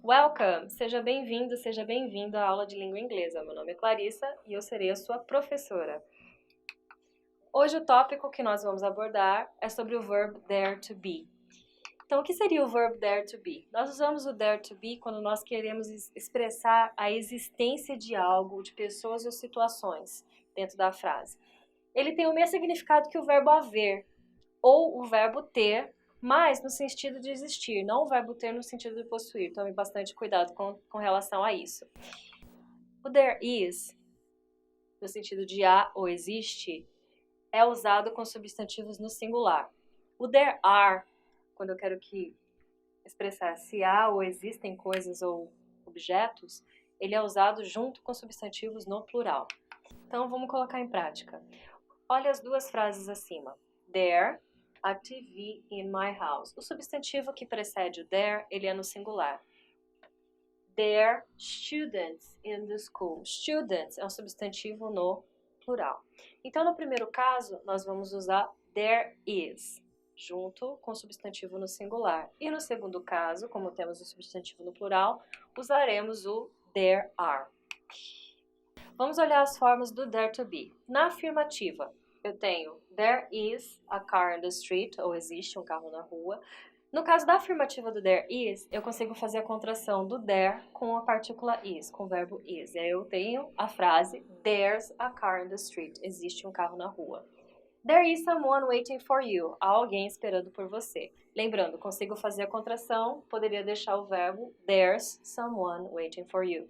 Welcome! Seja bem-vindo à aula de língua inglesa. Meu nome é Clarissa e eu serei a sua professora. Hoje o tópico que nós vamos abordar é sobre o verbo dare to be. Então, o que seria o verbo dare to be? Nós usamos o dare to be quando nós queremos expressar a existência de algo, de pessoas ou situações dentro da frase. Ele tem o mesmo significado que o verbo haver ou o verbo ter, mas no sentido de existir, não o verbo ter no sentido de possuir. Tome bastante cuidado com relação a isso. O there is, no sentido de há ou existe, é usado com substantivos no singular. O there are, quando eu quero expressar se há ou existem coisas ou objetos, ele é usado junto com substantivos no plural. Então vamos colocar em prática. Olha as duas frases acima. There, a TV in my house. O substantivo que precede o there, ele é no singular. There, students in the school. Students é um substantivo no plural. Então, no primeiro caso, nós vamos usar there is, junto com o substantivo no singular. E no segundo caso, como temos o substantivo no plural, usaremos o there are. Vamos olhar as formas do dare to be. Na afirmativa, eu tenho there is a car in the street, ou existe um carro na rua. No caso da afirmativa do there is, eu consigo fazer a contração do there com a partícula is, com o verbo is. E aí eu tenho a frase there's a car in the street, existe um carro na rua. There is someone waiting for you, há alguém esperando por você. Lembrando, consigo fazer a contração, poderia deixar o verbo there's someone waiting for you.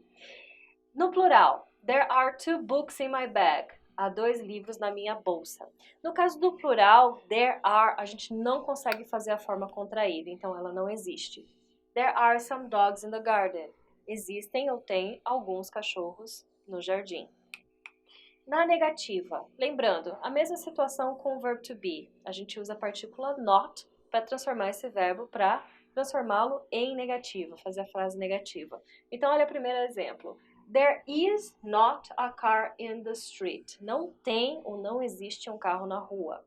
No plural, there are 2 books in my bag. Há 2 livros na minha bolsa. No caso do plural, there are, a gente não consegue fazer a forma contraída, então ela não existe. There are some dogs in the garden. Existem ou tem alguns cachorros no jardim. Na negativa, lembrando, a mesma situação com o verbo to be. A gente usa a partícula not para transformar esse verbo, para transformá-lo em negativo, fazer a frase negativa. Então, olha o primeiro exemplo. There is not a car in the street. Não tem ou não existe um carro na rua.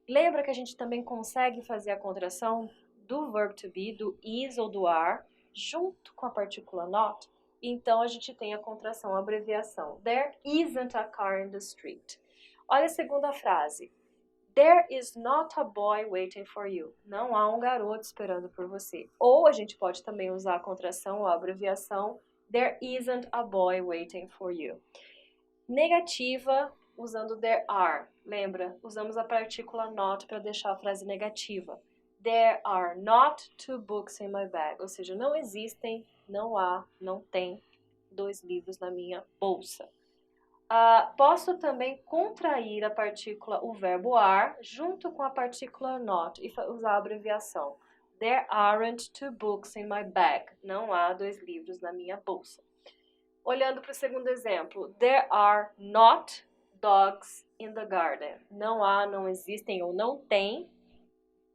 Lembra que a gente também consegue fazer a contração do verbo to be, do is ou do are, junto com a partícula not? Então, a gente tem a contração, a abreviação. There isn't a car in the street. Olha a segunda frase. There is not a boy waiting for you. Não há um garoto esperando por você. Ou a gente pode também usar a contração ou a abreviação There isn't a boy waiting for you. Negativa, usando there are. Lembra? Usamos a partícula not para deixar a frase negativa. There are not 2 books in my bag. Ou seja, não existem, não há, não tem 2 livros na minha bolsa. Posso também contrair a partícula, o verbo are, junto com a partícula not e usar a abreviação. There aren't 2 books in my bag. Não há 2 livros na minha bolsa. Olhando para o segundo exemplo. There are not dogs in the garden. Não há, não existem ou não tem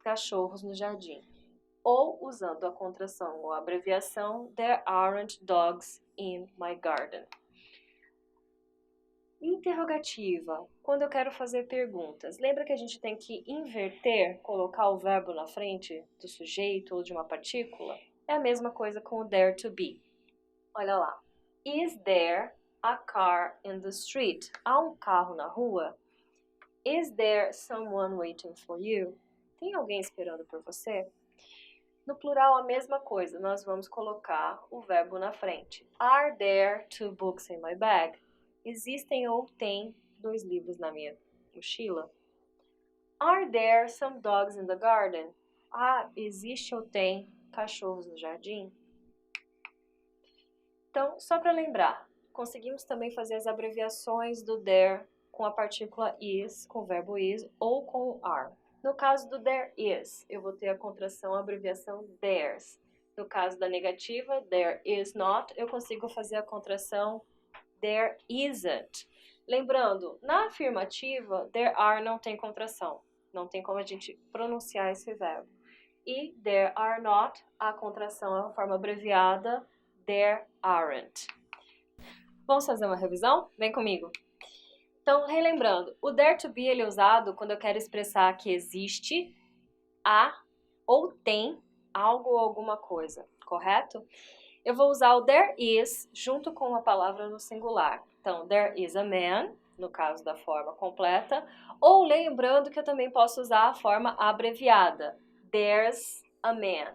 cachorros no jardim. Ou, usando a contração ou a abreviação, There aren't dogs in my garden. Interrogativa, quando eu quero fazer perguntas. Lembra que a gente tem que inverter, colocar o verbo na frente do sujeito ou de uma partícula? É a mesma coisa com o dare to be. Olha lá. Is there a car in the street? Há um carro na rua? Is there someone waiting for you? Tem alguém esperando por você? No plural, a mesma coisa. Nós vamos colocar o verbo na frente. Are there 2 books in my bag? Existem ou tem 2 livros na minha mochila? Are there some dogs in the garden? Existe ou tem cachorros no jardim? Então, só para lembrar, conseguimos também fazer as abreviações do there com a partícula is, com o verbo is ou com o are. No caso do there is, eu vou ter a contração, a abreviação there's. No caso da negativa, there is not, eu consigo fazer a contração there isn't. Lembrando, na afirmativa, there are não tem contração. Não tem como a gente pronunciar esse verbo. E there are not, a contração é uma forma abreviada, there aren't. Vamos fazer uma revisão? Vem comigo. Então, relembrando, o there to be ele é usado quando eu quero expressar que existe, há ou tem algo ou alguma coisa, correto? Eu vou usar o there is junto com uma palavra no singular. Então, there is a man, no caso da forma completa, ou lembrando que eu também posso usar a forma abreviada, there's a man.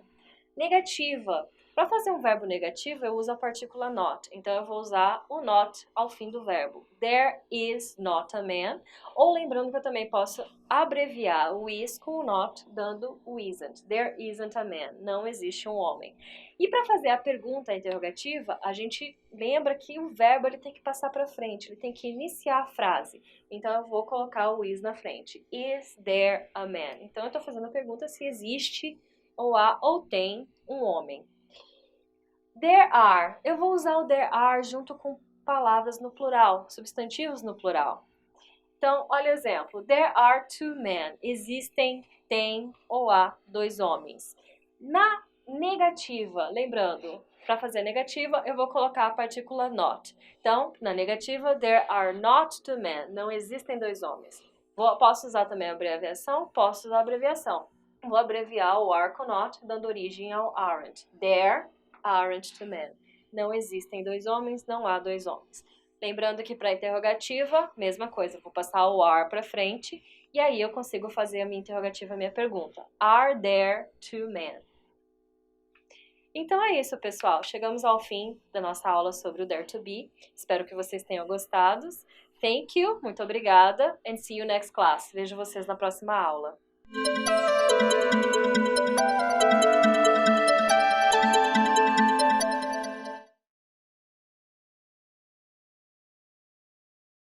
Negativa. Para fazer um verbo negativo, eu uso a partícula not. Então, eu vou usar o not ao fim do verbo. There is not a man. Ou lembrando que eu também posso abreviar o is com o not, dando o isn't. There isn't a man. Não existe um homem. E para fazer a pergunta interrogativa, a gente lembra que o verbo ele tem que passar para frente. Ele tem que iniciar a frase. Então, eu vou colocar o is na frente. Is there a man? Então, eu estou fazendo a pergunta se existe ou há ou tem um homem. There are. Eu vou usar o there are junto com palavras no plural, substantivos no plural. Então, olha o exemplo. There are two men. Existem, tem ou há dois homens. Na negativa, lembrando, para fazer negativa, eu vou colocar a partícula not. Então, na negativa, there are not two men. Não existem dois homens. Posso usar também a abreviação? Posso usar a abreviação. Vou abreviar o are com not, dando origem ao aren't. There aren't two men. Não existem dois homens, não há dois homens. Lembrando que para interrogativa, mesma coisa, vou passar o are para frente e aí eu consigo fazer a minha interrogativa, a minha pergunta. Are there two men? Então é isso, pessoal. Chegamos ao fim da nossa aula sobre o dare to be. Espero que vocês tenham gostado. Thank you, muito obrigada, and see you next class. Vejo vocês na próxima aula.